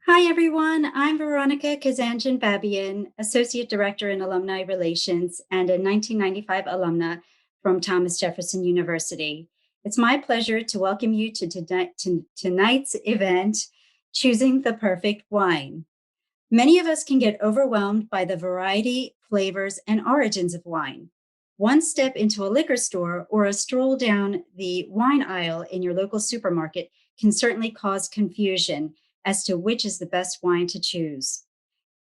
Hi, everyone. I'm Veronica Kazanjian-Babian, Associate Director in Alumni Relations and a 1995 alumna from Thomas Jefferson University. It's my pleasure to welcome you to tonight's event, Choosing the Perfect Wine. Many of us can get overwhelmed by the variety, flavors, and origins of wine. One step into a liquor store or a stroll down the wine aisle in your local supermarket can certainly cause confusion as to which is the best wine to choose.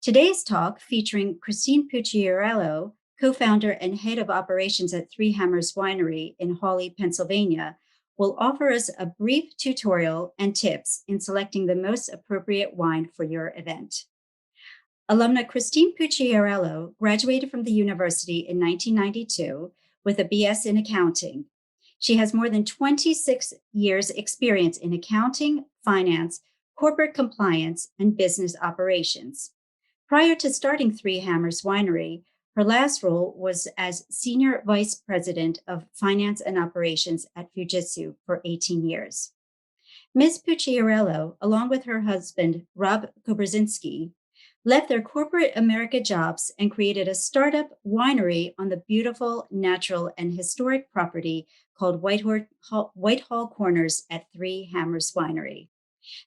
Today's talk, featuring Christine Pucciarello, co-founder and head of operations at Three Hammers Winery in Hawley, Pennsylvania, will offer us a brief tutorial and tips in selecting the most appropriate wine for your event. Alumna Christine Pucciarello graduated from the university in 1992 with a BS in accounting. She has more than 26 years experience in accounting, finance, corporate compliance, and business operations. Prior to starting Three Hammers Winery, her last role was as Senior Vice President of Finance and Operations at Fujitsu for 18 years. Ms. Pucciarello, along with her husband, Rob Kobrzinski, left their corporate America jobs and created a startup winery on the beautiful, natural, and historic property called Whitehall Corners at Three Hammers Winery.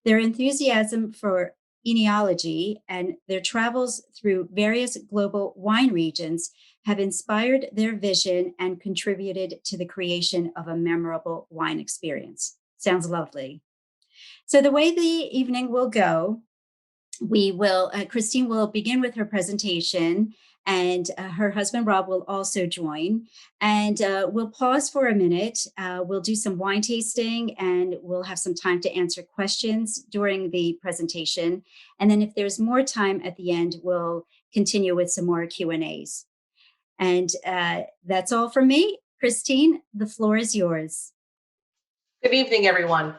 Their enthusiasm for enology and their travels through various global wine regions have inspired their vision and contributed to the creation of a memorable wine experience. Sounds lovely. So the way the evening will go, Christine will begin with her presentation, and her husband Rob will also join. And we'll pause for a minute. We'll do some wine tasting, and we'll have some time to answer questions during the presentation. And then if there's more time at the end, we'll continue with some more Q&As. And that's all from me. Christine, the floor is yours. Good evening, everyone.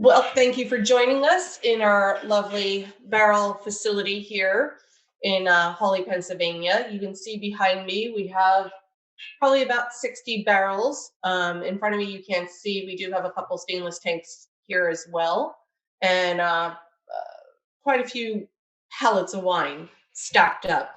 Well, thank you for joining us in our lovely barrel facility here in Hawley, Pennsylvania. You can see behind me, we have probably about 60 barrels. In front of me, you can't see, we do have a couple stainless tanks here as well. And quite a few pallets of wine stacked up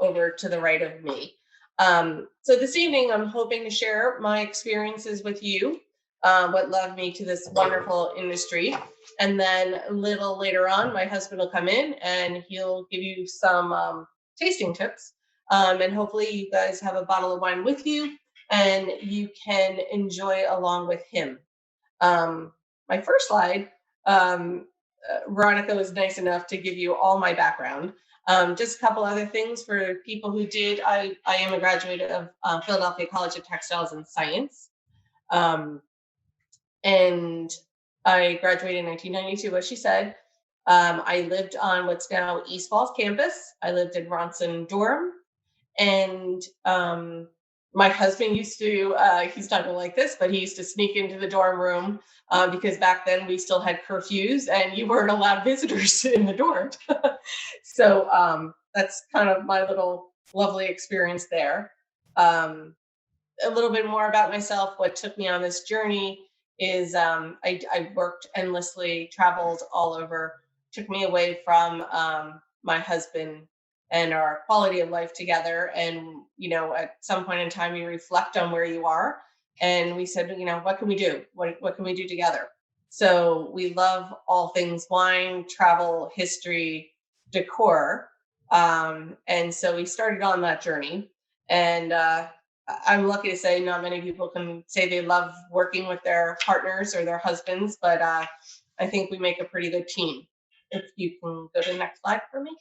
over to the right of me. So this evening, I'm hoping to share my experiences with you, what led me to this wonderful industry. And then a little later on, my husband will come in and he'll give you some tasting tips. And hopefully you guys have a bottle of wine with you and you can enjoy along with him. My first slide, Veronica was nice enough to give you all my background. Just a couple other things for people who did. I am a graduate of Philadelphia College of Textiles and Science. And I graduated in 1992, as she said. I lived on what's now East Falls campus. I lived in Ronson dorm. And my husband used to, he's not gonna like this, but he used to sneak into the dorm room because back then we still had curfews and you weren't allowed visitors in the dorm. So that's kind of my little lovely experience there. A little bit more about myself. What took me on this journey is I worked endlessly, traveled all over, took me away from my husband and our quality of life together. And, you know, at some point in time, you reflect on where you are. And we said, you know, what can we do? What can we do together? So we love all things wine, travel, history, decor. And so we started on that journey. And I'm lucky to say not many people can say they love working with their partners or their husbands, but I think we make a pretty good team. If you can go to the next slide for me.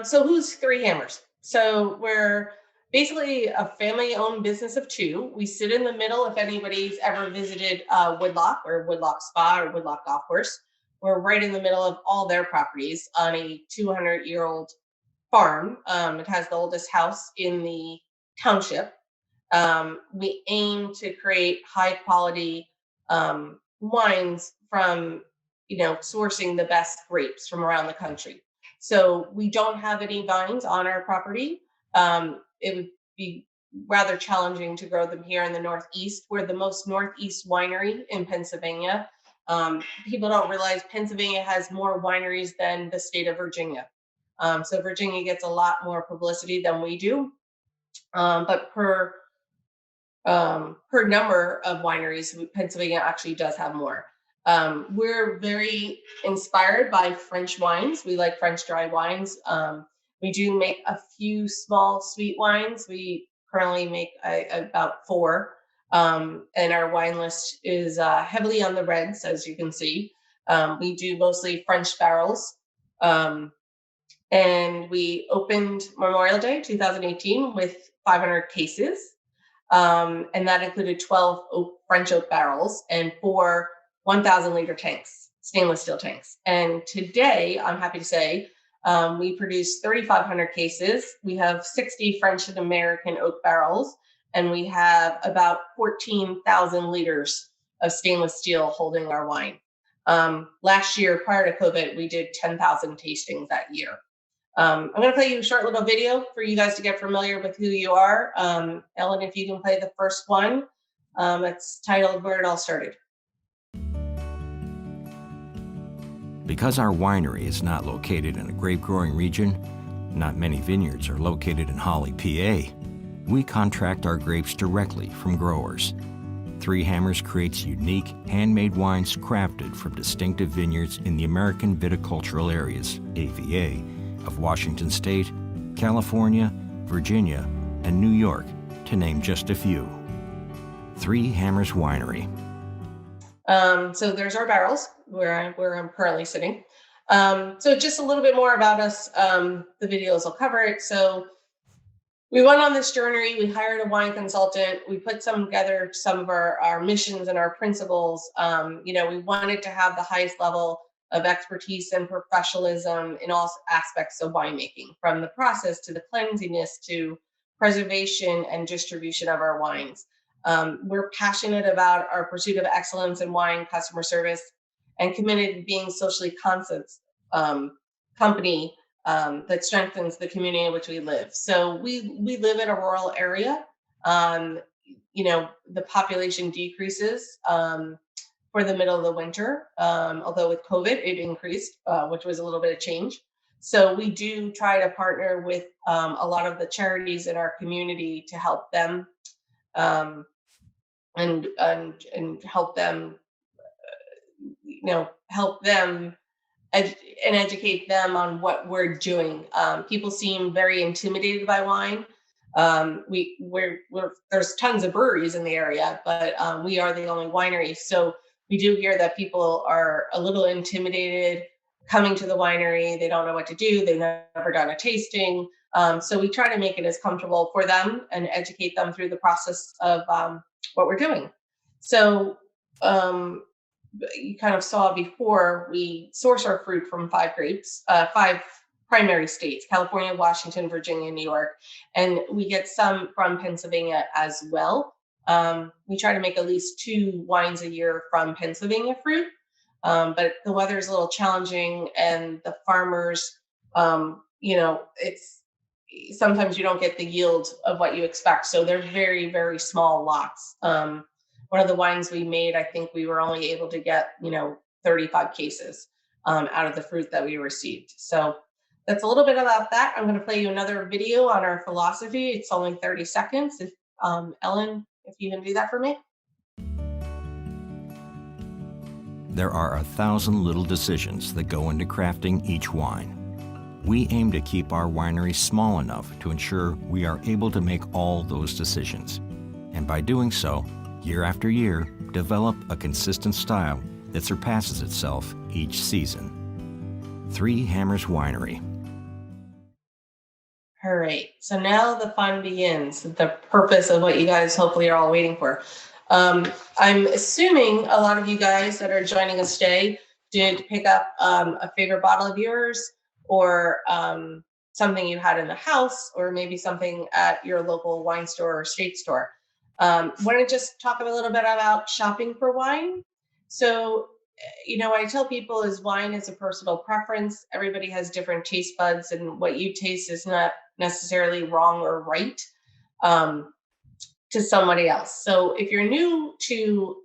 So who's Three Hammers? So we're basically a family-owned business of two. We sit in the middle. If anybody's ever visited Woodlock or Woodlock Spa or Woodlock Golf Course, we're right in the middle of all their properties on a 200-year-old farm. It has the oldest house in the township. We aim to create high-quality wines from, you know, sourcing the best grapes from around the country. So we don't have any vines on our property. It would be rather challenging to grow them here in the Northeast. We're the most Northeast winery in Pennsylvania. People don't realize Pennsylvania has more wineries than the state of Virginia. So Virginia gets a lot more publicity than we do. But per number of wineries, Pennsylvania actually does have more. We're very inspired by French wines. We like French dry wines. We do make a few small sweet wines. We currently make about four. And our wine list is heavily on the reds, as you can see. We do mostly French barrels. And we opened Memorial Day 2018 with 500 cases. And that included 12 French oak barrels and 4 1,000-liter tanks, stainless steel tanks. And today, I'm happy to say, we produce 3,500 cases. We have 60 French and American oak barrels, and we have about 14,000 liters of stainless steel holding our wine. Last year, prior to COVID, we did 10,000 tastings that year. I'm going to play you a short little video for you guys to get familiar with who you are. Ellen, if you can play the first one, it's titled Where It All Started. Because our winery is not located in a grape-growing region, not many vineyards are located in Holly, PA, we contract our grapes directly from growers. Three Hammers creates unique, handmade wines crafted from distinctive vineyards in the American viticultural areas, AVA, of Washington State, California, Virginia, and New York, to name just a few. Three Hammers Winery. So there's our barrels where I'm currently sitting. So just a little bit more about us. The videos will cover it. So we went on this journey. We hired a wine consultant. We put together some of our missions and our principles. We wanted to have the highest level of expertise and professionalism in all aspects of winemaking, from the process to the cleanliness to preservation and distribution of our wines. We're passionate about our pursuit of excellence in wine customer service and committed to being socially conscious company that strengthens the community in which we live. So we live in a rural area. The population decreases for the middle of the winter, although with COVID it increased, which was a little bit of change. So we do try to partner with a lot of the charities in our community to help them and help them, help them and educate them on what we're doing. People seem very intimidated by wine. There's tons of breweries in the area, but we are the only winery. So we do hear that people are a little intimidated coming to the winery. They don't know what to do. They've never done a tasting. So we try to make it as comfortable for them and educate them through the process of what we're doing. So you kind of saw before, we source our fruit from 5 primary states: California, Washington, Virginia, New York, and we get some from Pennsylvania as well. We try to make at least 2 wines a year from Pennsylvania fruit, but the weather is a little challenging, and the farmers, it's sometimes you don't get the yield of what you expect. So they're very, very small lots. One of the wines we made, I think we were only able to get, 35 cases out of the fruit that we received. So that's a little bit about that. I'm going to play you another video on our philosophy. It's only 30 seconds. If Ellen, if you can do that for me. There are 1,000 little decisions that go into crafting each wine. We aim to keep our winery small enough to ensure we are able to make all those decisions. And by doing so, year after year, develop a consistent style that surpasses itself each season. Three Hammers Winery. All right, so now the fun begins, the purpose of what you guys hopefully are all waiting for. I'm assuming a lot of you guys that are joining us today did pick up a favorite bottle of yours, or something you had in the house, or maybe something at your local wine store or state store. Want to just talk a little bit about shopping for wine? So, what I tell people is wine is a personal preference. Everybody has different taste buds, and what you taste is not necessarily wrong or right. to somebody else. So if you're new to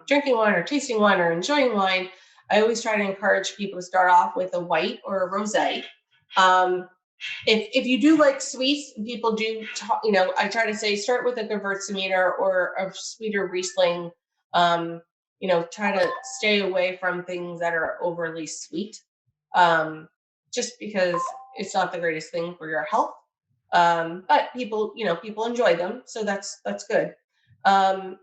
drinking wine or tasting wine or enjoying wine, I always try to encourage people to start off with a white or a rosé. Um, if you do like sweets, people do, I try to say start with a Gewürztraminer or a sweeter Riesling. Try to stay away from things that are overly sweet, just because it's not the greatest thing for your health. But people enjoy them, so that's good. Um,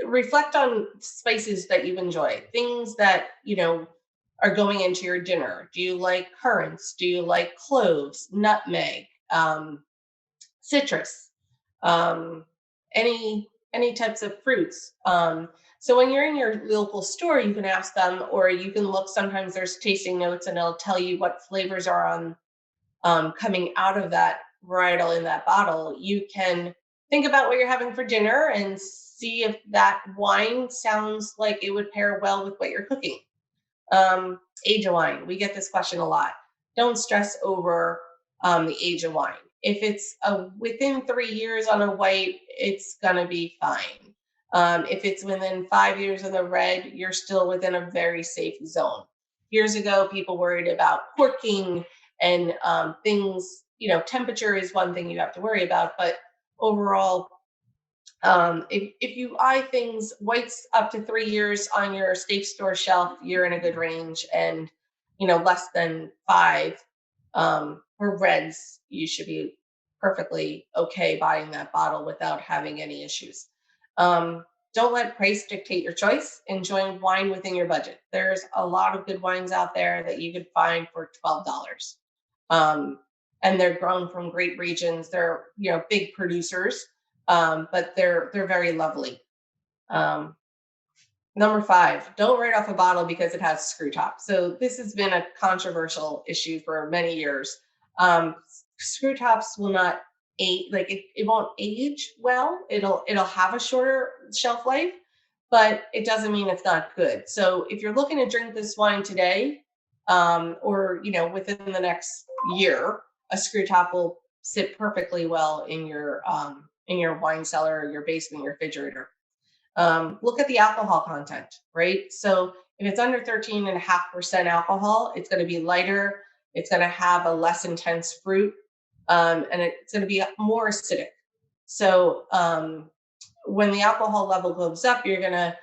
Reflect on spices that you enjoy, things that are going into your dinner. Do you like currants? Do you like cloves, nutmeg, citrus, um, any types of fruits? So when you're in your local store, you can ask them, or you can look. Sometimes there's tasting notes, and it'll tell you what flavors are on coming out of that varietal in that bottle. You can think about what you're having for dinner and see if that wine sounds like it would pair well with what you're cooking. Age of wine. We get this question a lot. Don't stress over the age of wine. If it's within 3 years on a white, it's going to be fine. If it's within 5 years on the red, you're still within a very safe zone. Years ago, people worried about corking and things. Temperature is one thing you have to worry about, but overall, if you eye things whites up to 3 years on your safe store shelf, you're in a good range, and less than 5 for reds, you should be perfectly okay buying that bottle without having any issues. Don't let price dictate your choice. Enjoy wine within your budget. There's a lot of good wines out there that you could find for $12. And they're grown from great regions. They're big producers, but they're very lovely. Number 5, don't write off a bottle because it has screw top. So this has been a controversial issue for many years. Screw tops will not age, like it won't age well. It'll have a shorter shelf life, but it doesn't mean it's not good. So if you're looking to drink this wine today, or within the next year, a screw top will sit perfectly well in your wine cellar, your basement, your refrigerator. Look at the alcohol content, right? So if it's under 13.5% alcohol, it's going to be lighter. It's going to have a less intense fruit, and it's going to be more acidic. So when the alcohol level goes up, you're gonna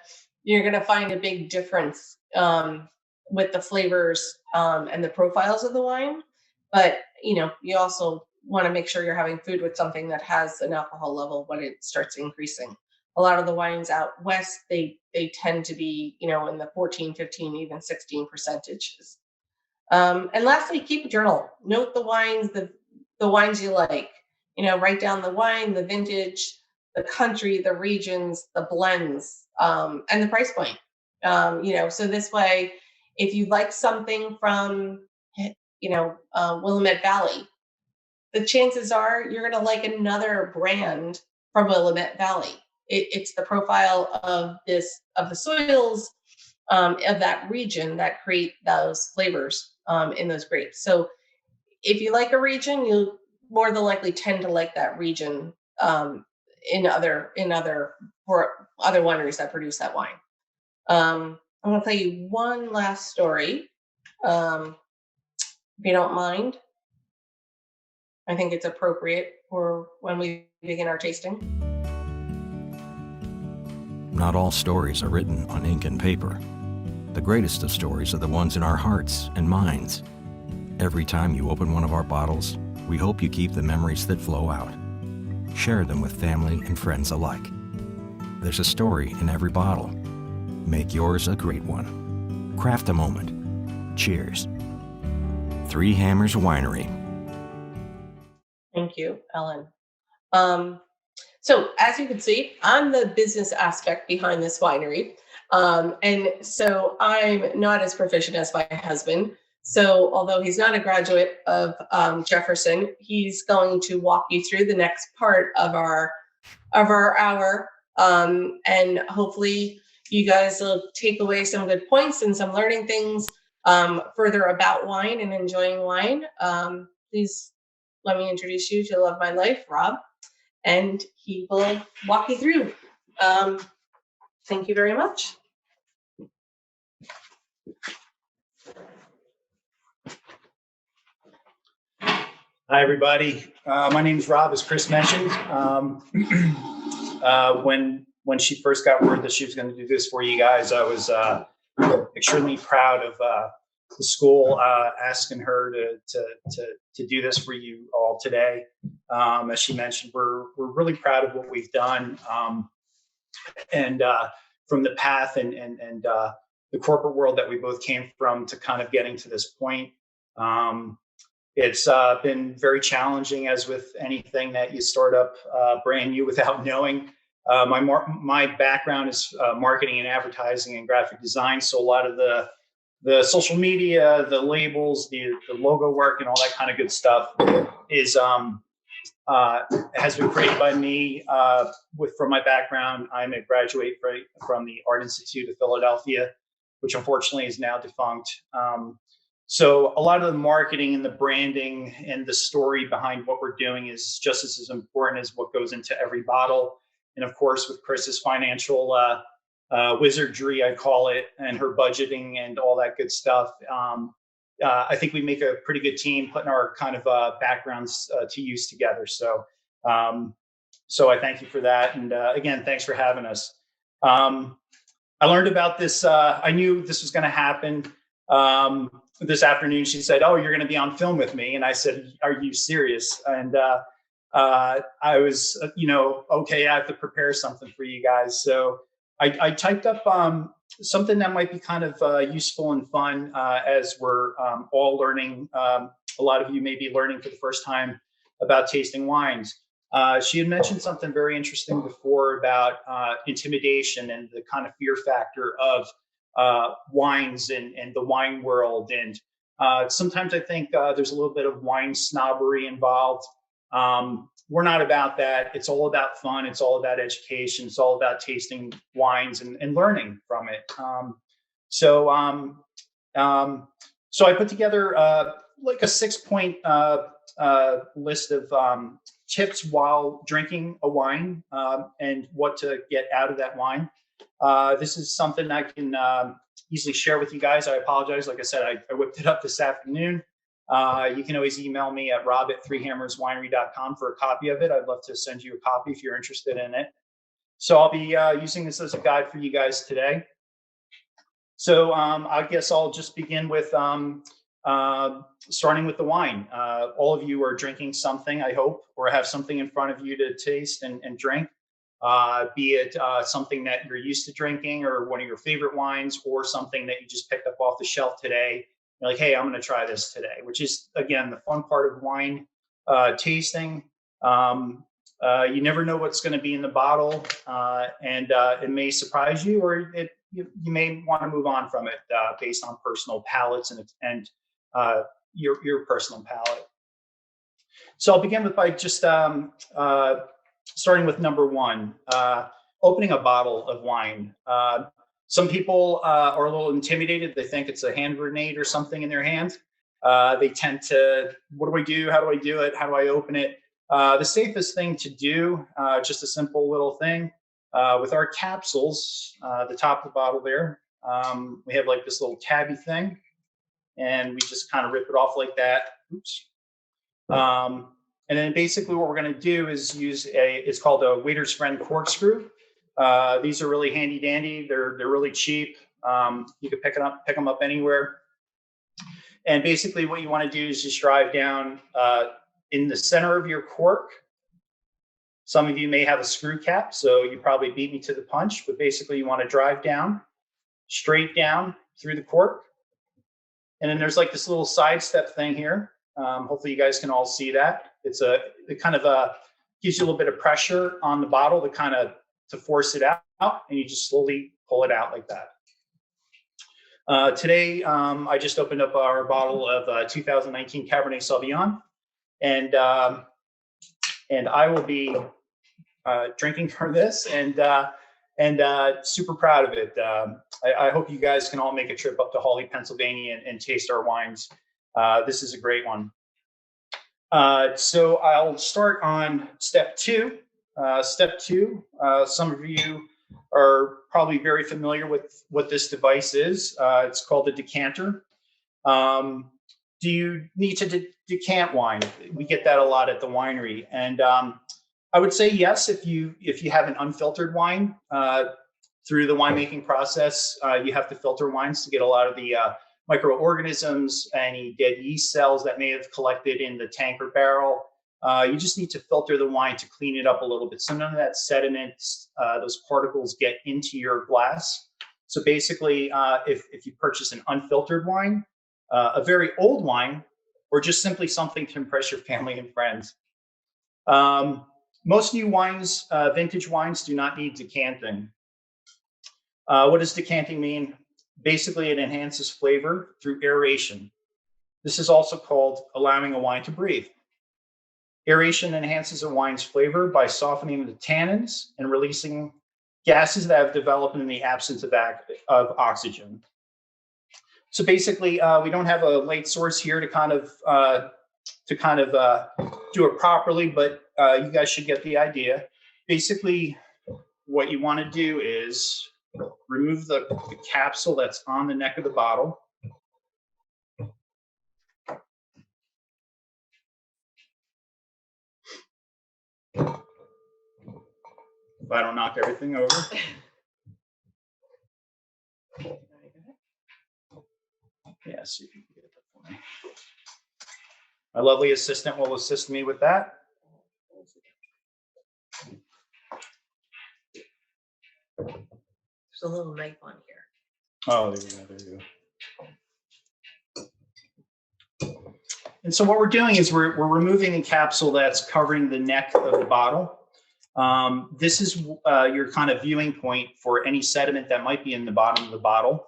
find a big difference with the flavors and the profiles of the wine. But you also want to make sure you're having food with something that has an alcohol level when it starts increasing. A lot of the wines out west, they tend to be in the 14, 15, even 16 percentages. And lastly, keep a journal. Note the wines you like. Write down the wine, the vintage, the country, the regions, the blends, and the price point. So this way, if you like something from, Willamette Valley, the chances are you're going to like another brand from Willamette Valley. It's the profile of the soils of that region that create those flavors in those grapes. So if you like a region, you'll more than likely tend to like that region in other wineries that produce that wine. I'm going to tell you one last story, if you don't mind. I think it's appropriate for when we begin our tasting. Not all stories are written on ink and paper. The greatest of stories are the ones in our hearts and minds. Every time you open one of our bottles, we hope you keep the memories that flow out. Share them with family and friends alike. There's a story in every bottle. Make yours a great one. Craft a moment. Cheers. Three Hammers Winery. Thank you, Ellen. So as you can see, I'm the business aspect behind this winery. And so I'm not as proficient as my husband. So although he's not a graduate of Jefferson, he's going to walk you through the next part of our hour. And hopefully you guys will take away some good points and some learning things further about wine and enjoying wine. Please let me introduce you to the love of my life, Rob. and he will walk you through. Thank you very much. Hi, everybody. My name is Rob, as Chris mentioned. When she first got word that she was going to do this for you guys, I was extremely proud of the school asking her to do this for you all today. As she mentioned, we're really proud of what we've done, and from the path and the corporate world that we both came from to kind of getting to this point. It's been very challenging, as with anything that you start up brand new without knowing. My background is marketing and advertising and graphic design, so a lot of the social media, the labels, the logo work, and all that kind of good stuff is has been created by me. From my background, I'm a graduate from the Art Institute of Philadelphia, which unfortunately is now defunct. So a lot of the marketing and the branding and the story behind what we're doing is just as important as what goes into every bottle. And of course, with Chris's financial wizardry, I call it, and her budgeting and all that good stuff, I think we make a pretty good team putting our kind of backgrounds to use together. So I thank you for that. And again, thanks for having us. I learned about this. I knew this was going to happen. This afternoon, she said, "Oh, you're going to be on film with me," and I said, "Are you serious?" And I was, okay, I have to prepare something for you guys. So I typed up something that might be kind of useful and fun as we're all learning. A lot of you may be learning for the first time about tasting wines. She had mentioned something very interesting before about intimidation and the kind of fear factor of wines and the wine world. And sometimes I think there's a little bit of wine snobbery involved. We're not about that. It's all about fun. It's all about education. It's all about tasting wines and learning from it. So I put together like a 6-point list of tips while drinking a wine and what to get out of that wine. This is something I can easily share with you guys. I apologize. Like I said, I whipped it up this afternoon. You can always email me at rob@threehammerswinery.com for a copy of it. I'd love to send you a copy if you're interested in it. So I'll be using this as a guide for you guys today. So I guess I'll just begin with starting with the wine. All of you are drinking something, I hope, or have something in front of you to taste and drink. Be it something that you're used to drinking or one of your favorite wines, or something that you just picked up off the shelf today. You're like, hey, I'm going to try this today, which is, again, the fun part of wine tasting. You never know what's going to be in the bottle, and it may surprise you, or you may want to move on from it based on personal palates and your personal palate. So I'll begin by just starting with number one, opening a bottle of wine. Some people are a little intimidated. They think it's a hand grenade or something in their hand. They tend to, what do I do? How do I do it? How do I open it? The safest thing to do, just a simple little thing, with our capsules, the top of the bottle there, we have like this little tabby thing, and we just kind of rip it off like that. Oops. And then basically what we're going to do is use it's called a waiter's friend corkscrew. These are really handy dandy. They're really cheap. You can pick them up anywhere. And basically what you want to do is just drive down in the center of your cork. Some of you may have a screw cap, so you probably beat me to the punch, but basically you want to drive down, straight down through the cork. And then there's like this little side step thing here. Hopefully you guys can all see that. It kind of gives you a little bit of pressure on the bottle to force it out, and you just slowly pull it out like that. Today, I just opened up our bottle of 2019 Cabernet Sauvignon, and I will be drinking from this and super proud of it. I hope you guys can all make a trip up to Hawley, Pennsylvania, and taste our wines. This is a great one. So I'll start on step 2, Step two, some of you are probably very familiar with what this device is. It's called a decanter. Do you need to decant wine? We get that a lot at the winery, and I would say yes if you have an unfiltered wine. Through the winemaking process, you have to filter wines to get a lot of the microorganisms, any dead yeast cells that may have collected in the tank or barrel. You just need to filter the wine to clean it up a little bit, so none of that sediment, those particles, get into your glass. So basically, if you purchase an unfiltered wine, a very old wine, or just simply something to impress your family and friends. Most new wines, vintage wines, do not need decanting. What does decanting mean? Basically, it enhances flavor through aeration. This is also called allowing a wine to breathe. Aeration enhances a wine's flavor by softening the tannins and releasing gases that have developed in the absence of oxygen. So basically, we don't have a light source here to kind of do it properly, but you guys should get the idea. Basically, what you want to do is remove the capsule that's on the neck of the bottle. If I don't knock everything over. Yeah, so you can get that for me. My lovely assistant will assist me with that. There's a little knife on here. Oh, there you go. And so what we're doing is we're removing the capsule that's covering the neck of the bottle. This is your kind of viewing point for any sediment that might be in the bottom of the bottle.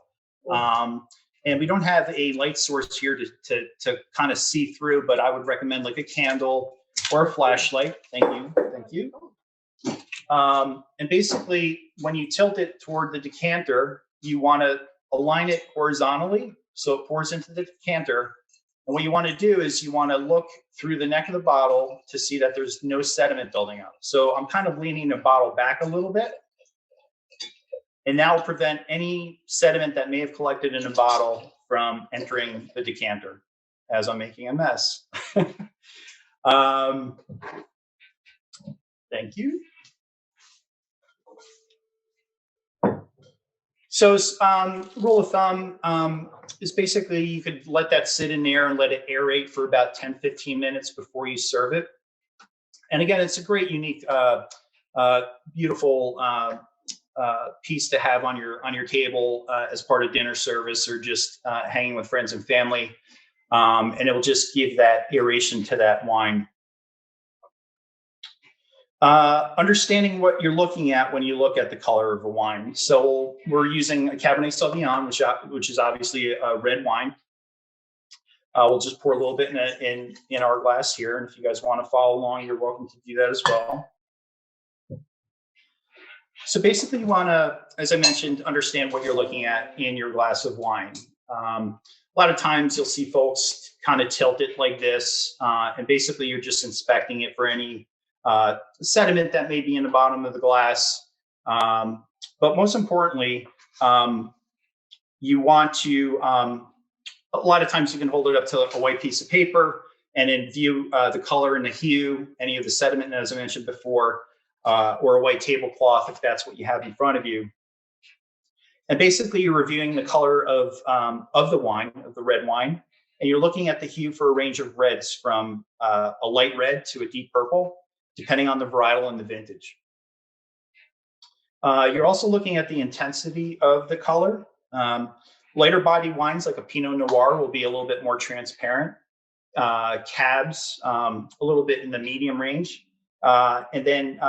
And we don't have a light source here to kind of see through, but I would recommend like a candle or a flashlight. Thank you. And basically, when you tilt it toward the decanter, you want to align it horizontally so it pours into the decanter. And what you want to do is you want to look through the neck of the bottle to see that there's no sediment building up. So I'm kind of leaning the bottle back a little bit. And that will prevent any sediment that may have collected in the bottle from entering the decanter as I'm making a mess. Thank you. So rule of thumb is basically you could let that sit in there and let it aerate for about 10-15 minutes before you serve it. And again, it's a great, unique, beautiful piece to have on your table as part of dinner service or just hanging with friends and family. And it will just give that aeration to that wine. Understanding what you're looking at when you look at the color of a wine. So we're using a Cabernet Sauvignon, which is obviously a red wine. We'll just pour a little bit in our glass here. And if you guys want to follow along, you're welcome to do that as well. So basically you want to, as I mentioned, understand what you're looking at in your glass of wine. A lot of times you'll see folks kind of tilt it like this. And basically you're just inspecting it for any sediment that may be in the bottom of the glass. But most importantly, you want to, a lot of times you can hold it up to a white piece of paper and then view the color and the hue, any of the sediment, as I mentioned before, or a white tablecloth if that's what you have in front of you. And basically you're reviewing the color of the wine, of the red wine, and you're looking at the hue for a range of reds from a light red to a deep purple, depending on the varietal and the vintage. You're also looking at the intensity of the color. Lighter body wines like a Pinot Noir will be a little bit more transparent. Cabs, a little bit in the medium range. And then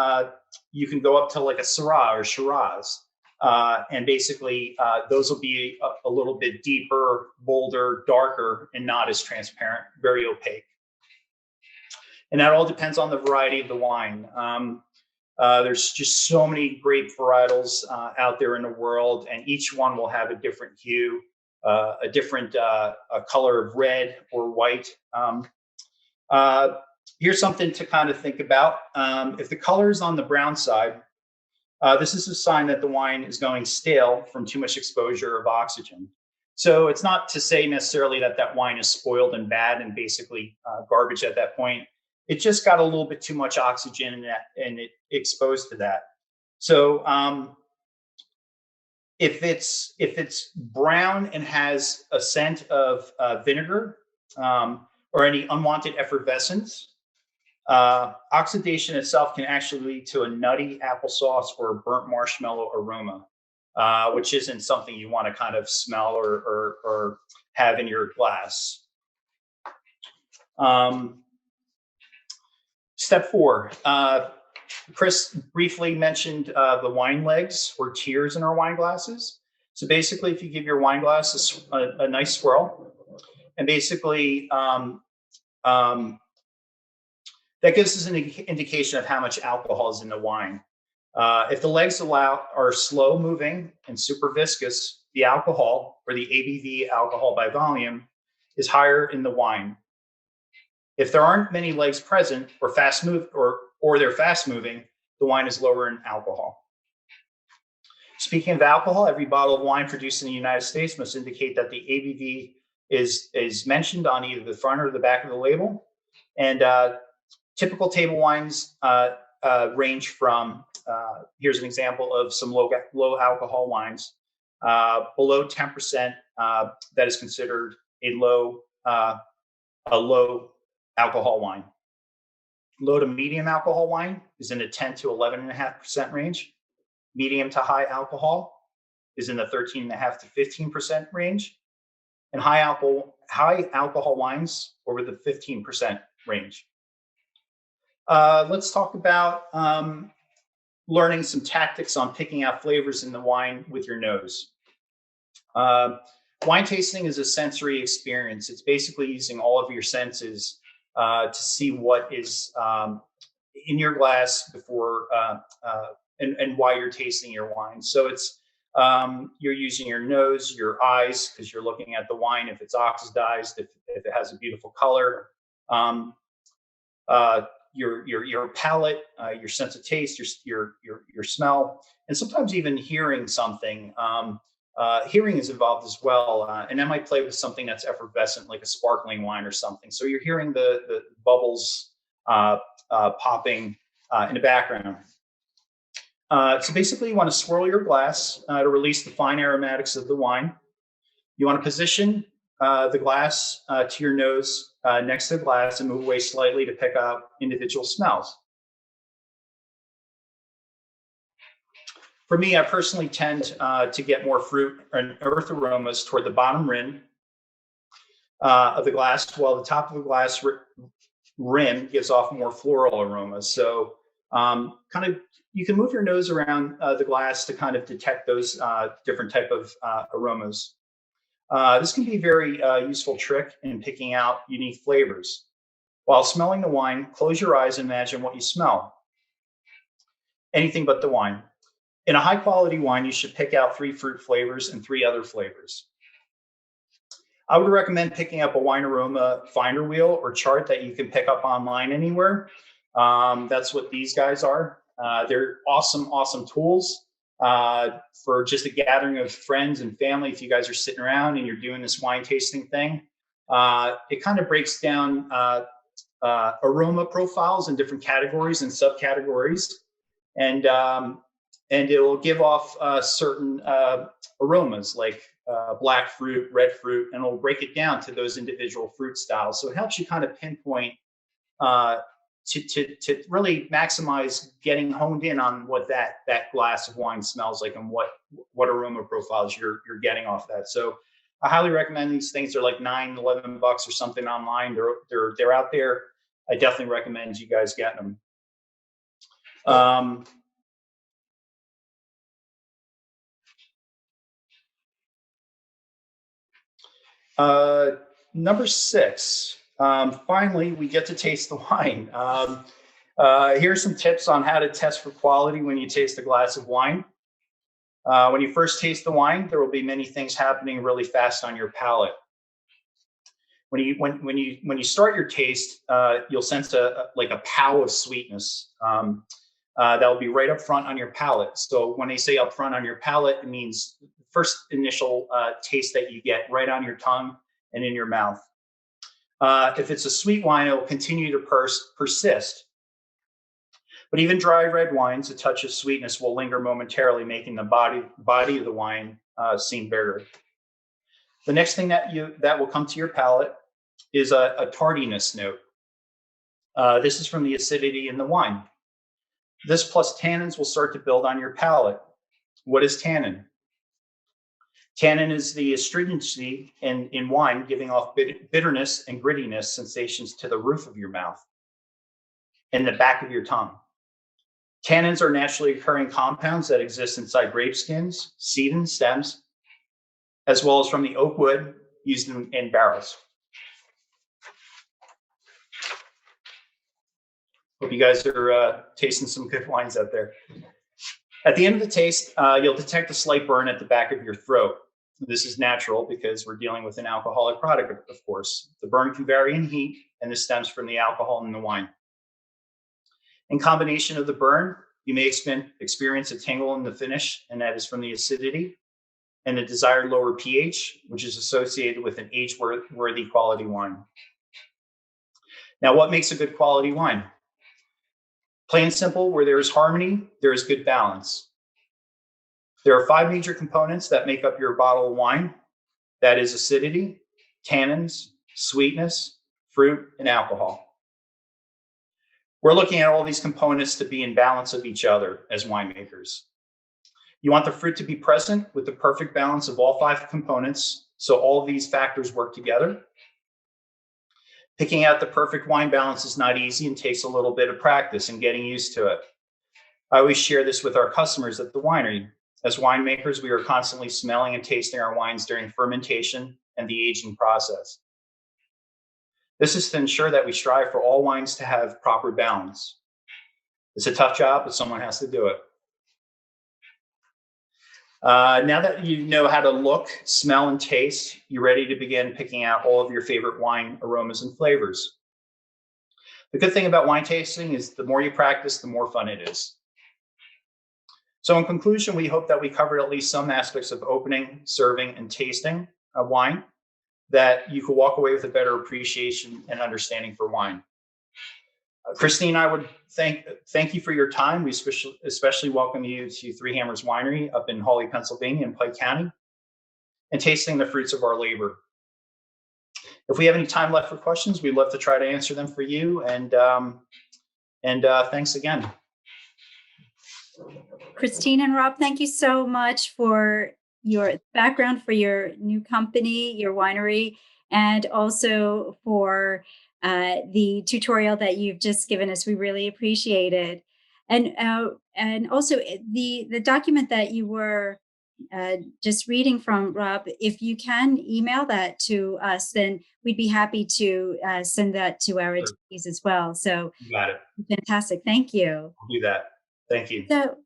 you can go up to like a Syrah or Shiraz. And basically those will be a little bit deeper, bolder, darker, and not as transparent, very opaque. And that all depends on the variety of the wine. There's just so many great varietals out there in the world, and each one will have a different hue, a different color of red or white. Here's something to kind of think about. If the color is on the brown side, this is a sign that the wine is going stale from too much exposure of oxygen. So it's not to say necessarily that that wine is spoiled and bad and basically garbage at that point. It just got a little bit too much oxygen in that, and it exposed to that. So if it's brown and has a scent of vinegar or any unwanted effervescence, oxidation itself can actually lead to a nutty applesauce or a burnt marshmallow aroma, which isn't something you want to kind of smell or have in your glass. Step 4. Chris briefly mentioned the wine legs or tiers in our wine glasses. So basically, if you give your wine glass a nice swirl, and basically that gives us an indication of how much alcohol is in the wine. If the legs are slow moving and super viscous, the alcohol, or the ABV, alcohol by volume, is higher in the wine. If there aren't many legs present or they're fast moving, the wine is lower in alcohol. Speaking of alcohol, every bottle of wine produced in the United States must indicate that the ABV is mentioned on either the front or the back of the label. And typical table wines range from, here's an example of some low alcohol wines. Below 10%, that is considered a low alcohol wine. Low to medium alcohol wine is in the 10 to 11.5% range. Medium to high alcohol is in the 13.5 to 15% range. And high alcohol wines over the 15% range. Let's talk about learning some tactics on picking out flavors in the wine with your nose. Wine tasting is a sensory experience. It's basically using all of your senses to see what is in your glass before and why you're tasting your wine. So it's you're using your nose, your eyes, because you're looking at the wine if it's oxidized, if it has a beautiful color. Your palate, your sense of taste, your smell, and sometimes even hearing something. Hearing is involved as well, and that might play with something that's effervescent, like a sparkling wine or something. So you're hearing the bubbles popping in the background. So basically, you want to swirl your glass to release the fine aromatics of the wine. You want to position the glass to your nose next to the glass and move away slightly to pick up individual smells. For me, I personally tend to get more fruit and earth aromas toward the bottom rim of the glass, while the top of the glass rim gives off more floral aromas. So you can move your nose around the glass to kind of detect those different type of aromas. This can be a very useful trick in picking out unique flavors. While smelling the wine, close your eyes and imagine what you smell. Anything but the wine. In a high quality wine, you should pick out 3 fruit flavors and 3 other flavors. I would recommend picking up a wine aroma finder wheel or chart that you can pick up online anywhere. That's what these guys are. They're awesome tools for just a gathering of friends and family. If you guys are sitting around and you're doing this wine tasting thing, it kind of breaks down aroma profiles in different categories and subcategories, and it will give off certain aromas like black fruit, red fruit, and it'll break it down to those individual fruit styles. So it helps you kind of pinpoint to really maximize getting honed in on what that glass of wine smells like and what aroma profiles you're getting off that. So I highly recommend these things. They're like $9, $11 or something online. They're out there. I definitely recommend you guys get them. Number 6, finally, we get to taste the wine. Here's some tips on how to test for quality when you taste a glass of wine. When you first taste the wine, there will be many things happening really fast on your palate. When you start your taste, you'll sense like a pow of sweetness that will be right up front on your palate. So when they say up front on your palate, it means the first initial taste that you get right on your tongue and in your mouth. If it's a sweet wine, it will continue to persist. But even dry red wines, a touch of sweetness will linger momentarily, making the body of the wine seem bitter. The next thing that will come to your palate is a tardiness note. This is from the acidity in the wine. This plus tannins will start to build on your palate. What is tannin? Tannin is the astringency in wine, giving off bitterness and grittiness sensations to the roof of your mouth and the back of your tongue. Tannins are naturally occurring compounds that exist inside grape skins, seed and stems, as well as from the oak wood used in barrels. Hope you guys are tasting some good wines out there. At the end of the taste, you'll detect a slight burn at the back of your throat. This is natural because we're dealing with an alcoholic product, of course. The burn can vary in heat, and this stems from the alcohol in the wine. In combination of the burn, you may experience a tingle in the finish, and that is from the acidity and the desired lower pH, which is associated with an age-worthy quality wine. Now, what makes a good quality wine? Plain and simple, where there is harmony, there is good balance. There are 5 major components that make up your bottle of wine. That is acidity, tannins, sweetness, fruit, and alcohol. We're looking at all these components to be in balance of each other as winemakers. You want the fruit to be present with the perfect balance of all 5 components, so all of these factors work together. Picking out the perfect wine balance is not easy and takes a little bit of practice and getting used to it. I always share this with our customers at the winery. As winemakers, we are constantly smelling and tasting our wines during fermentation and the aging process. This is to ensure that we strive for all wines to have proper balance. It's a tough job, but someone has to do it. Now that you know how to look, smell, and taste, you're ready to begin picking out all of your favorite wine aromas and flavors. The good thing about wine tasting is the more you practice, the more fun it is. So in conclusion, we hope that we covered at least some aspects of opening, serving, and tasting of wine, that you could walk away with a better appreciation and understanding for wine. Christine, I would thank you for your time. We especially welcome you to Three Hammers Winery up in Hawley, Pennsylvania, in Pike County, and tasting the fruits of our labor. If we have any time left for questions, we'd love to try to answer them for you. And thanks again. Christine and Rob, thank you so much for your background, for your new company, your winery, and also for the tutorial that you've just given us. We really appreciate it. And also the document that you were just reading from, Rob, if you can email that to us, then we'd be happy to send that to our attendees as well. So You got it. fantastic. Thank you. I'll do that. Thank you. So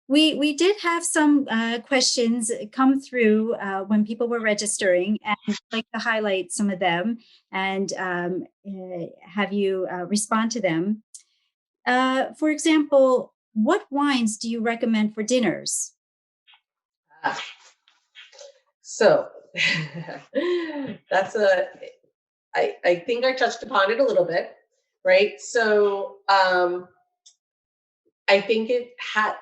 we did have some questions come through when people were registering, and I'd like to highlight some of them and have you respond to them. For example, what wines do you recommend for dinners? So that's I think I touched upon it a little bit, right? So I think it had,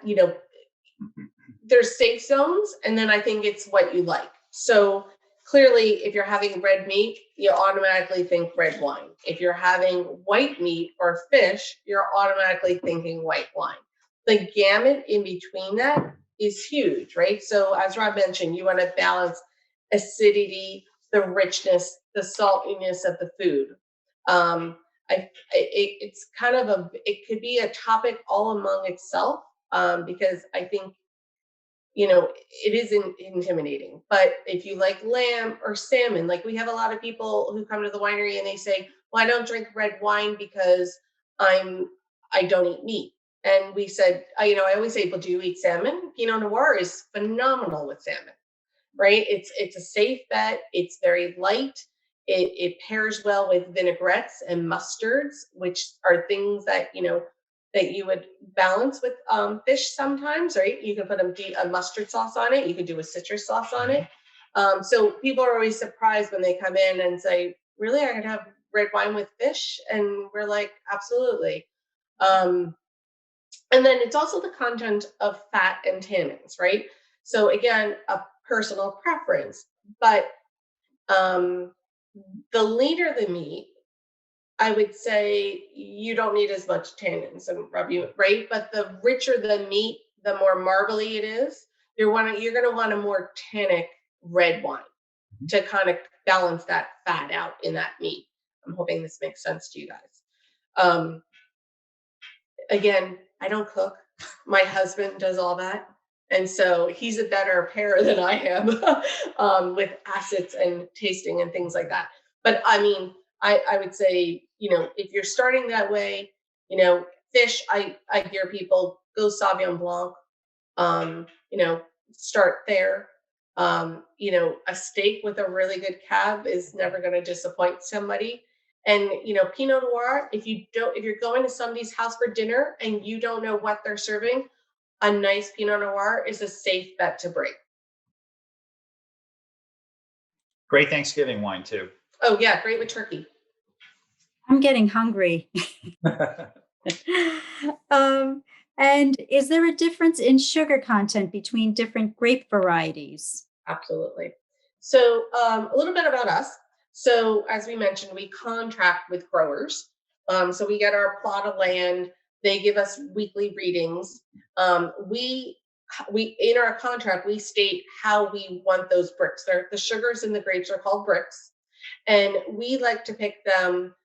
there's safe zones, and then I think it's what you like. So clearly, if you're having red meat, you automatically think red wine. If you're having white meat or fish, you're automatically thinking white wine. The gamut in between that is huge, right? So as Rob mentioned, you want to balance acidity, the richness, the saltiness of the food. It's kind of it could be a topic all among itself, because I think, it is intimidating. But if you like lamb or salmon, like we have a lot of people who come to the winery and they say, well, I don't drink red wine because I don't eat meat. And we said, I always say, well, do you eat salmon? Pinot Noir is phenomenal with salmon, right? It's a safe bet. It's very light. It pairs well with vinaigrettes and mustards, which are things that, that you would balance with fish sometimes, right? You can put a mustard sauce on it. You could do a citrus sauce on it. So people are always surprised when they come in and say, really, I could have red wine with fish? And we're like, absolutely. And then it's also the content of fat and tannins, right? So again, a personal preference, but the leaner the meat, I would say you don't need as much tannins and right? But the richer the meat, the more marbly it is. You're going to want a more tannic red wine to kind of balance that fat out in that meat. I'm hoping this makes sense to you guys. Again, I don't cook. My husband does all that. And so he's a better pair than I am with acids and tasting and things like that. But I mean, I would say, if you're starting that way, fish, I hear people go Sauvignon Blanc, start there. A steak with a really good cab is never going to disappoint somebody. And Pinot Noir, if you're going to somebody's house for dinner and you don't know what they're serving, a nice Pinot Noir is a safe bet to bring. Great Thanksgiving wine too. Oh yeah, great with turkey. I'm getting hungry. And is there a difference in sugar content between different grape varieties? Absolutely. So a little bit about us. So as we mentioned, we contract with growers. So we get our plot of land. They give us weekly readings. We in our contract, we state how we want those bricks. The sugars in the grapes are called bricks. And we like to pick them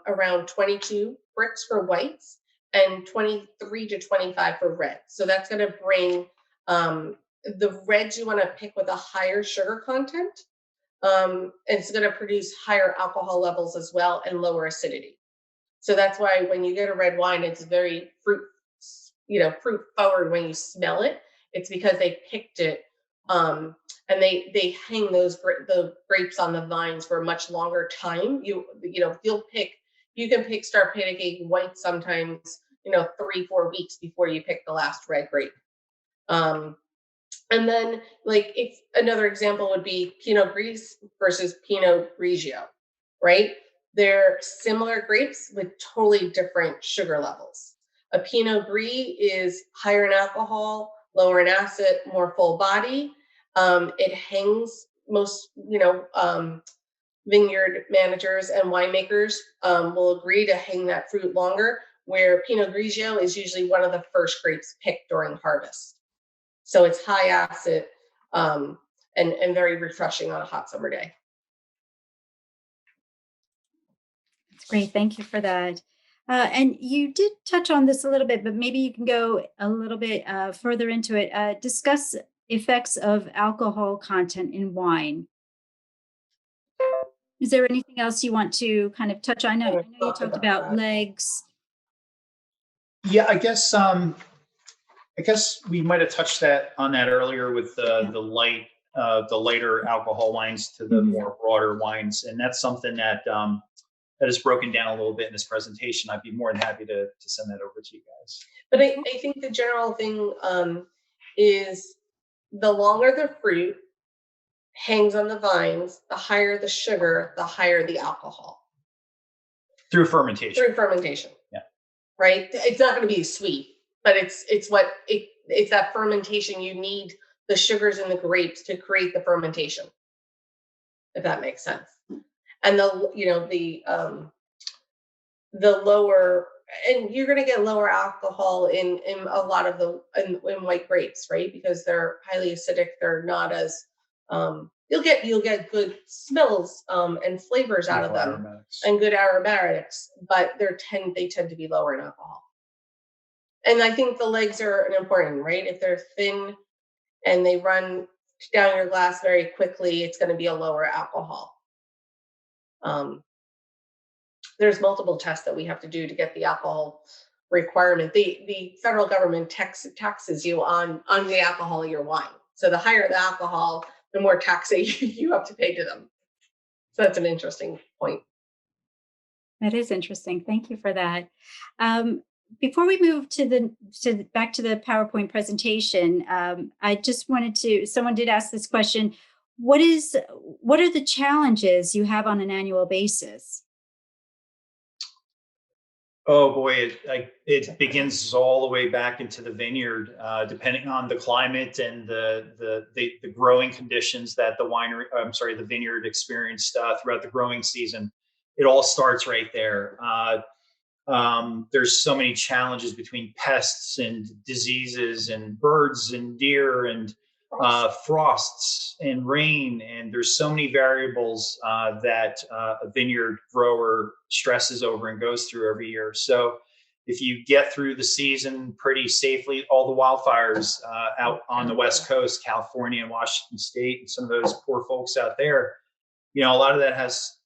around 22 bricks for whites and 23 to 25 for reds. So that's going to bring the reds you want to pick with a higher sugar content. It's going to produce higher alcohol levels as well and lower acidity. So that's why when you get a red wine, it's very fruit forward when you smell it. It's because they picked it and they hang the grapes on the vines for a much longer time. You can start picking white sometimes 3-4 weeks before you pick the last red grape. And then if another example would be Pinot Gris versus Pinot Grigio, right? They're similar grapes with totally different sugar levels. A Pinot Gris is higher in alcohol, lower in acid, more full body. It hangs most, vineyard managers and winemakers will agree to hang that fruit longer, where Pinot Grigio is usually one of the first grapes picked during harvest. So it's high acid and very refreshing on a hot summer day. That's great. Thank you for that. And you did touch on this a little bit, but maybe you can go a little bit further into it. Discuss effects of alcohol content in wine. Is there anything else you want to kind of touch on? I know you talked about legs. Yeah, I guess we might have touched on that earlier with the lighter alcohol wines to the more broader wines, and that's something that is broken down a little bit in this presentation. I'd be more than happy to send that over to you guys. But I think the general thing is the longer the fruit hangs on the vines, the higher the sugar, the higher the alcohol. Through fermentation. Yeah. Right? It's not going to be sweet, but it's that fermentation. You need the sugars in the grapes to create the fermentation, if that makes sense. And the lower, and you're going to get lower alcohol in a lot of in white grapes, right? Because they're highly acidic. They're not as you'll get good smells and flavors out of them, aromatics. And good aromatics, but they tend to be lower in alcohol. And I think the legs are important, right? If they're thin and they run down your glass very quickly, it's going to be a lower alcohol. There's multiple tests that we have to do to get the alcohol requirement. The federal government taxes you on the alcohol of your wine. So the higher the alcohol, the more tax you have to pay to them. So that's an interesting point. That is interesting. Thank you for that. Um, Before we move back to the PowerPoint presentation, I just wanted to. Someone did ask this question: what are the challenges you have on an annual basis? Oh boy, it begins all the way back into the vineyard, depending on the climate and the growing conditions that the vineyard experienced throughout the growing season. It all starts right there. There's so many challenges between pests and diseases and birds and deer and frosts and rain, and there's so many variables that a vineyard grower stresses over and goes through every year. So if you get through the season pretty safely, all the wildfires out on the West Coast, California and Washington State, and some of those poor folks out there, a lot of that has,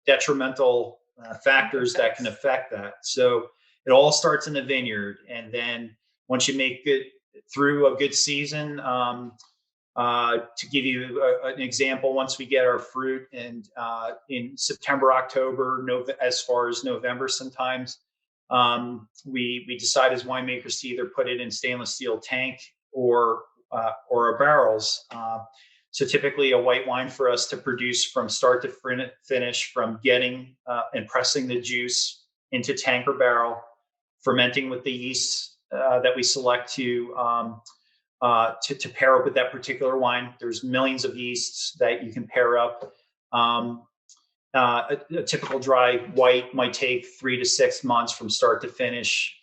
detrimental factors that can affect that. So it all starts in the vineyard. And then once you make it through a good season, to give you an example, once we get our fruit and in September, October, as far as November, sometimes we decide as winemakers to either put it in stainless steel tank or our barrels. So typically a white wine for us to produce from start to finish, from getting and pressing the juice into tank or barrel, fermenting with the yeast that we select to pair up with that particular wine. There's millions of yeasts that you can pair up. A typical dry white might take 3 to 6 months from start to finish.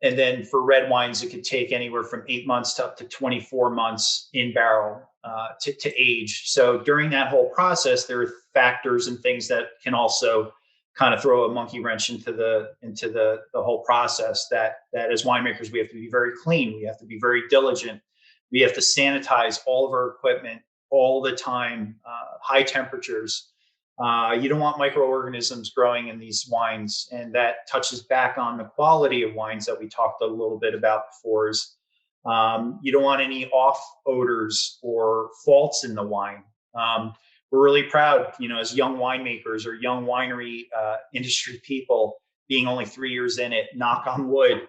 And then for red wines, it could take anywhere from 8 months to up to 24 months in barrel to age. So during that whole process, there are factors and things that can also kind of throw a monkey wrench into the whole process. That as winemakers, we have to be very clean. We have to be very diligent. We have to sanitize all of our equipment all the time. High temperatures. You don't want microorganisms growing in these wines, and that touches back on the quality of wines that we talked a little bit about before. You don't want any off odors or faults in the wine. We're really proud, as young winemakers or young winery industry people, being only 3 years in it, knock on wood.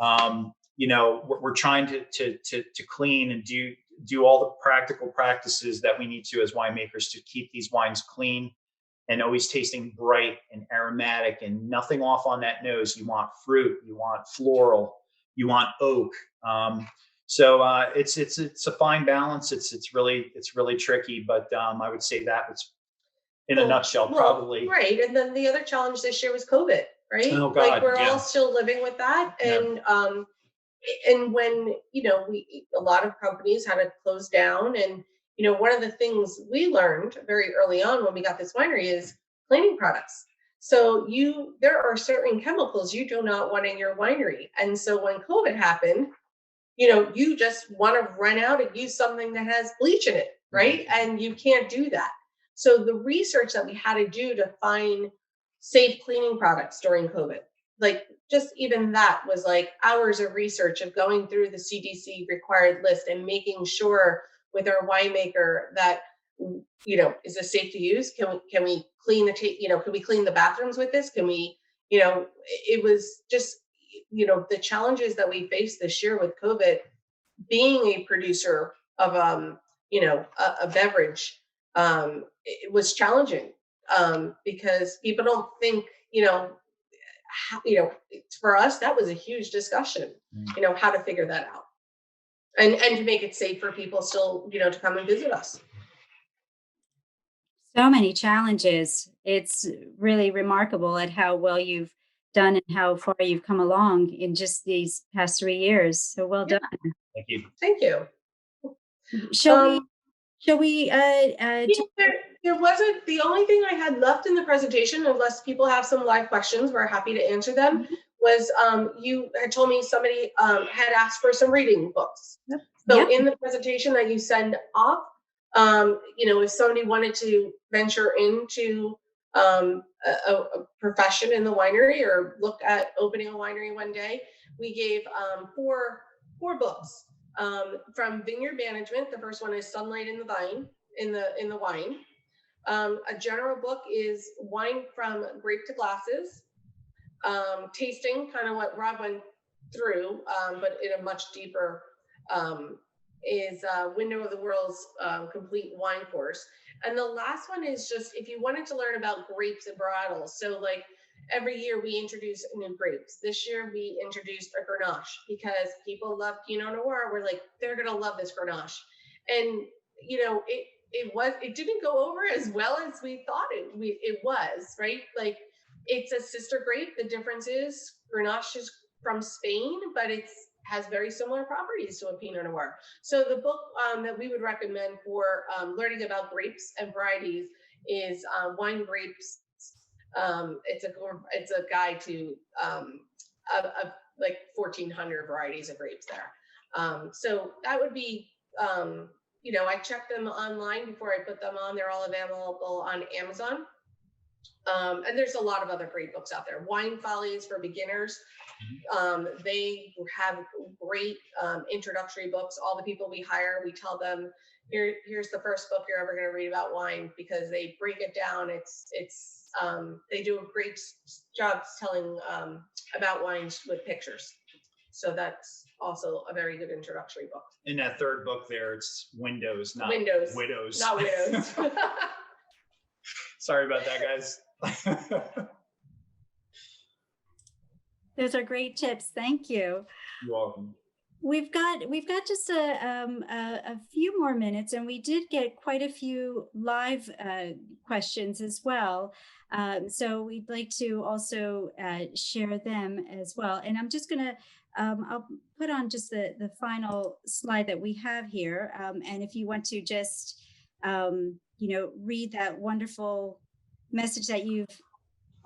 We're trying to clean and do all the practical practices that we need to as winemakers to keep these wines clean and always tasting bright and aromatic and nothing off on that nose. You want fruit, you want floral, you want oak. So it's a fine balance. It's really tricky, but I would say that was in a nutshell, probably. Right. And then the other challenge this year was COVID, right? Oh God, like we're all still living with that. And and when, a lot of companies had to close down, and, one of the things we learned very early on when we got this winery is cleaning products. So there are certain chemicals you do not want in your winery. And so when COVID happened, you just want to run out and use something that has bleach in it, right? And you can't do that. So the research that we had to do to find safe cleaning products during COVID, like just even that was like hours of research of going through the CDC required list and making sure with our winemaker that, is this safe to use? Can we clean can we clean the bathrooms with this? Can we, it was just, the challenges that we faced this year with COVID, being a producer of, a beverage, it was challenging because people don't think, for us, that was a huge discussion, how to figure that out and to make it safe for people still, to come and visit us. So many challenges. It's really remarkable at how well you've done and how far you've come along in just these past 3 years. So well done. Thank you. Thank you. Shall we there wasn't, the only thing I had left in the presentation, unless people have some live questions, we're happy to answer them, was you had told me somebody had asked for some reading books. So in the presentation that you send off, if somebody wanted to venture into a profession in the winery or look at opening a winery one day, we gave four books from Vineyard Management. The first one is Sunlight in the Vine. in the wine. A general book is Wine from Grape to Glasses. Tasting, kind of what Rob went through, but in a much deeper, is Window of the World's complete wine course. And the last one is just if you wanted to learn about grapes and varietals. So like every year we introduce new grapes. This year we introduced a Grenache because people love Pinot Noir. We're like, they're going to love this Grenache. And, you know, it didn't go over as well as we thought it was, right? Like it's a sister grape. The difference is Grenache is from Spain, but has very similar properties to a Pinot Noir. So the book that we would recommend for learning about grapes and varieties is Wine Grapes. It's a guide to like 1,400 varieties of grapes there. So that would be, you know, I checked them online before I put them on. They're all available on Amazon. And there's a lot of other great books out there. Wine Follies for beginners. They have great introductory books. All the people we hire, we tell them, here's the first book you're ever going to read about wine, because they break it down. They do a great job telling about wines with pictures. So that's also a very good introductory book. In that third book there, it's Windows, not Windows. Widows. Not widows. Sorry about that, guys. Those are great tips. Thank you. You're welcome. We've got just a few more minutes, and we did get quite a few live questions as well. So we'd like to also share them as well. And I'm just gonna I'll put on just the final slide that we have here. And if you want to just you know, read that wonderful message that you've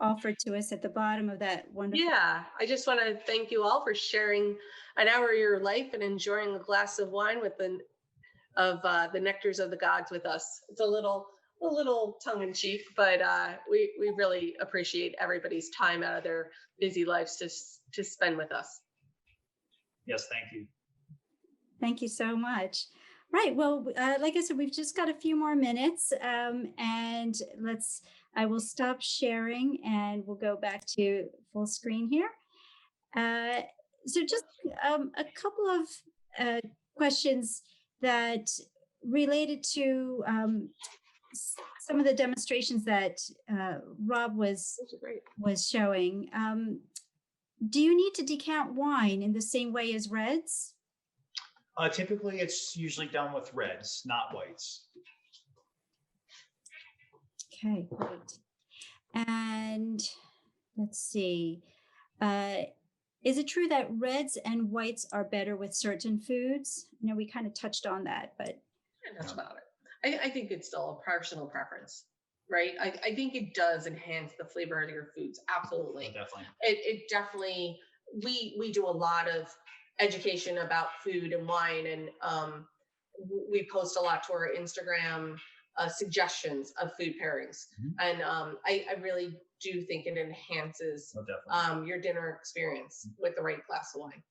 offered to us at the bottom of that wonderful. Yeah, I just want to thank you all for sharing an hour of your life and enjoying a glass of wine with the nectars of the gods with us. It's a little tongue in cheek, but we really appreciate everybody's time out of their busy lives to spend with us. Yes, thank you. Thank you so much. Right. Well, like I said, we've just got a few more minutes, and I will stop sharing and we'll go back to full screen here. So just a couple of questions that related to some of the demonstrations that Rob was showing. Do you need to decant wine in the same way as reds? Typically, it's usually done with reds, not whites. Okay, great. And let's see. Is it true that reds and whites are better with certain foods? I know we kind of touched on that, but. That's about it. I think it's still a personal preference, right? I think it does enhance the flavor of your foods. Absolutely. Oh, definitely. It definitely, we do a lot of education about food and wine, and we post a lot to our Instagram suggestions of food pairings. And I really do think it enhances your dinner experience with the right glass of wine.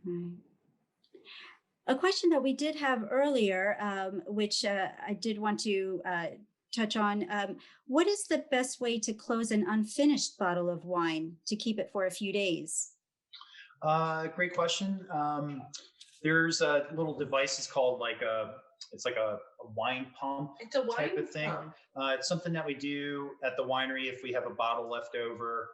Right. A question that we did have earlier, which I did want to touch on, what is the best way to close an unfinished bottle of wine to keep it for a few days? Great question. There's a little device. It's called it's like a wine pump. It's a wine type of thing. It's something that we do at the winery if we have a bottle left over.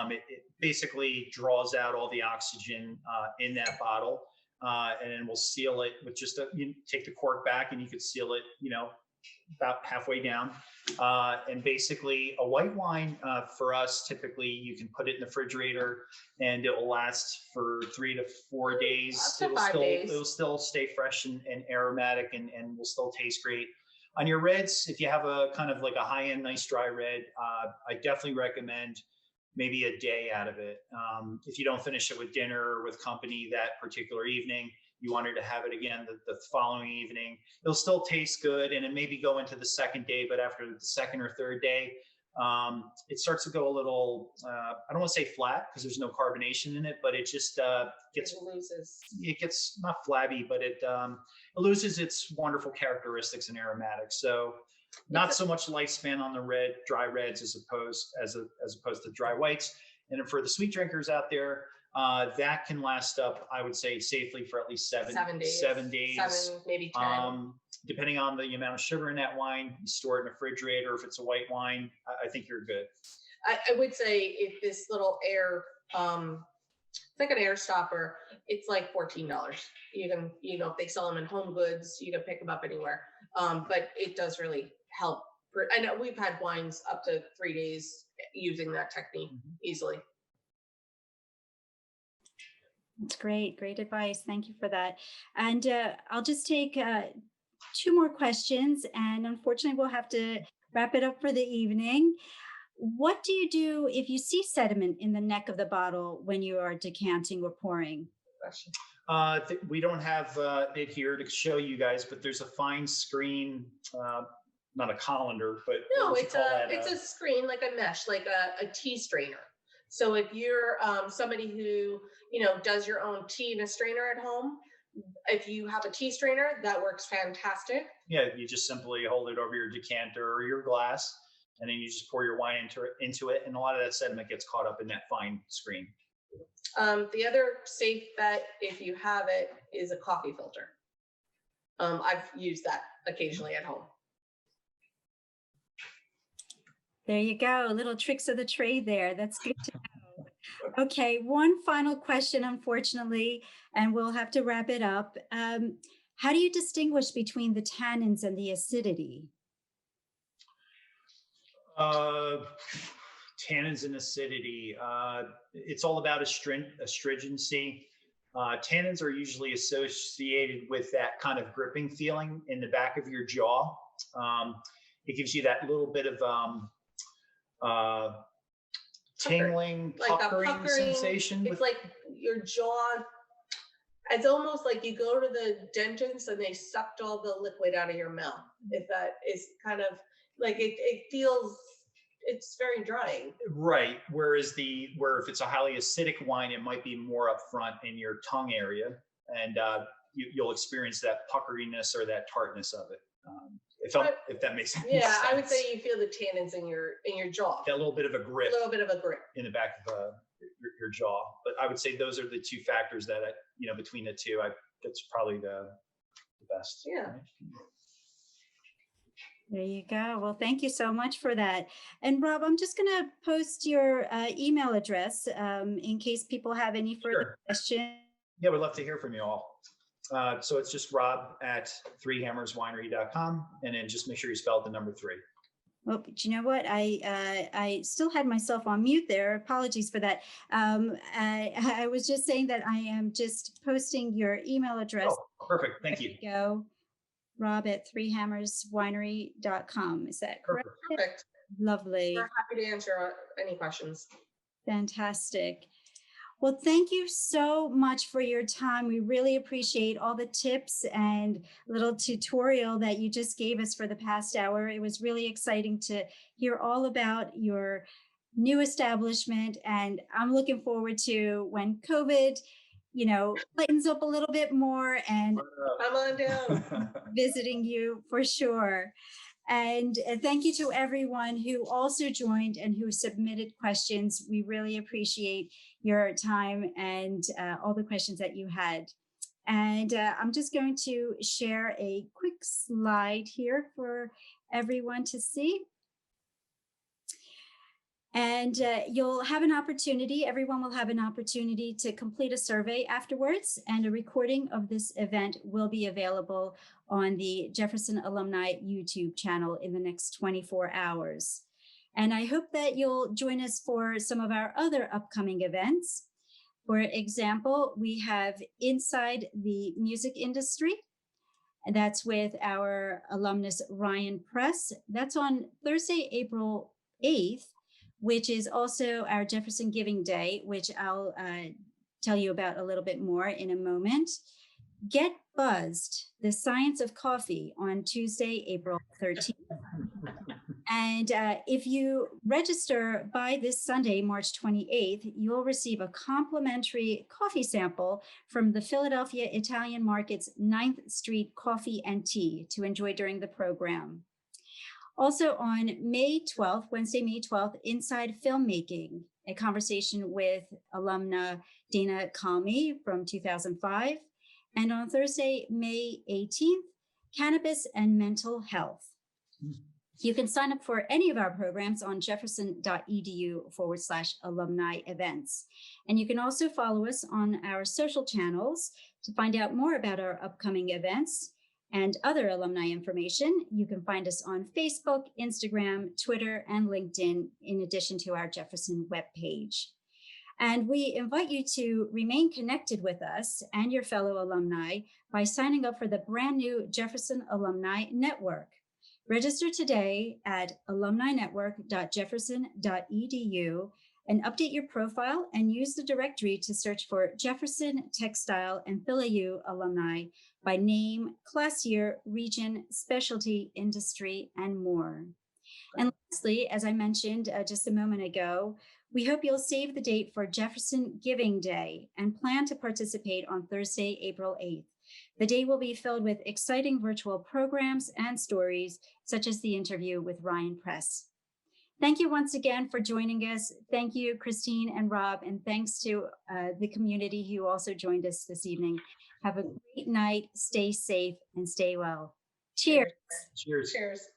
It basically draws out all the oxygen in that bottle, and then we'll seal it with just you take the cork back and you could seal it, about halfway down. And basically a white wine for us, typically you can put it in the refrigerator and it will last for 3 to 4 days. Up to 5 days. It will still stay fresh and aromatic and will still taste great. On your reds, if you have a kind of like a high-end nice dry red, I definitely recommend maybe a day out of it. If you don't finish it with dinner or with company that particular evening, you wanted to have it again the following evening, it'll still taste good and it maybe go into the second day, but after the second or third day, it starts to go a little, I don't want to say flat because there's no carbonation in it, but it just it gets not flabby, but it loses its wonderful characteristics and aromatics. So not so much lifespan on the dry reds as opposed to dry whites. And then for the sweet drinkers out there, that can last up, I would say, safely for at least 7 days. 7 days. 7, maybe 10. Depending on the amount of sugar in that wine, you store it in a refrigerator. If it's a white wine, I think you're good. I would say if this little air, it's like an air stopper, it's like $14. You can, if they sell them in Home Goods, you can pick them up anywhere. But it does really help. I know we've had wines up to 3 days using that technique easily. That's great. Great advice. Thank you for that. And I'll just take 2 more questions, and unfortunately we'll have to wrap it up for the evening. What do you do if you see sediment in the neck of the bottle when you are decanting or pouring? We don't have it here to show you guys, but there's a fine screen, not a colander, but no, it's a screen, like a mesh, like a tea strainer. So if you're somebody who does your own tea in a strainer at home, if you have a tea strainer, that works fantastic. Yeah, you just simply hold it over your decanter or your glass, and then you just pour your wine into it, and a lot of that sediment gets caught up in that fine screen. The other safe bet, if you have it, is a coffee filter. I've used that occasionally at home. There you go. Little tricks of the trade there. That's good to know. Okay, one final question, unfortunately, and we'll have to wrap it up. How do you distinguish between the tannins and the acidity? Tannins and acidity. It's all about astringency. Tannins are usually associated with that kind of gripping feeling in the back of your jaw. It gives you that little bit of tingling, like puckering sensation. It's like your jaw. It's almost like you go to the dentist and they sucked all the liquid out of your mouth. If that is kind of like it feels, it's very drying. Right. Whereas if it's a highly acidic wine, it might be more up front in your tongue area, and you'll experience that puckeriness or that tartness of it. If that makes any sense. I would say you feel the tannins in your jaw. That little bit of a grip. A little bit of a grip in the back of your jaw. But I would say those are the 2 factors that between the 2, that's probably the best. Yeah. Right? There you go. Well, thank you so much for that. And Rob, I'm just going to post your email address in case people have any further questions. Yeah, we'd love to hear from you all. So it's just rob@threehammerswinery.com, and then just make sure you spell the number 3. Well, but you know what? I still had myself on mute there. Apologies for that. I was just saying that I am just posting your email address. Oh, perfect. Thank you. There you go. rob@threehammerswinery.com. Is that correct? Perfect. Lovely. We're happy to answer any questions. Fantastic. Well, thank you so much for your time. We really appreciate all the tips and little tutorial that you just gave us for the past hour. It was really exciting to hear all about your new establishment, and I'm looking forward to when COVID, lightens up a little bit more, and come on down. Visiting you for sure. And thank you to everyone who also joined and who submitted questions. We really appreciate your time and all the questions that you had. And I'm just going to share a quick slide here for everyone to see. And you'll have an opportunity, everyone will have an opportunity to complete a survey afterwards, and a recording of this event will be available on the Jefferson Alumni YouTube channel in the next 24 hours. And I hope that you'll join us for some of our other upcoming events. For example, we have Inside the Music Industry, and that's with our alumnus Ryan Press. That's on Thursday, April 8th. Which is also our Jefferson Giving Day, which I'll tell you about a little bit more in a moment. Get Buzzed, the Science of Coffee, on Tuesday, April 13th. And if you register by this Sunday, March 28th, you'll receive a complimentary coffee sample from the Philadelphia Italian Market's 9th Street Coffee and Tea to enjoy during the program. Also on May 12th, Wednesday, May 12th, Inside Filmmaking, a conversation with alumna Dana Calmy from 2005. And on Thursday, May 18th, Cannabis and Mental Health. You can sign up for any of our programs on jefferson.edu/alumni events. And you can also follow us on our social channels to find out more about our upcoming events and other alumni information. You can find us on Facebook, Instagram, Twitter, and LinkedIn, in addition to our Jefferson webpage. And we invite you to remain connected with us and your fellow alumni by signing up for the brand new Jefferson Alumni Network. Register today at alumninetwork.jefferson.edu and update your profile and use the directory to search for Jefferson, Textile, and PhilAU alumni by name, class year, region, specialty, industry, and more. And lastly, as I mentioned just a moment ago, we hope you'll save the date for Jefferson Giving Day and plan to participate on Thursday, April 8th. The day will be filled with exciting virtual programs and stories, such as the interview with Ryan Press. Thank you once again for joining us. Thank you, Christine and Rob, and thanks to the community who also joined us this evening. Have a great night, stay safe, and stay well. Cheers. Cheers. Cheers.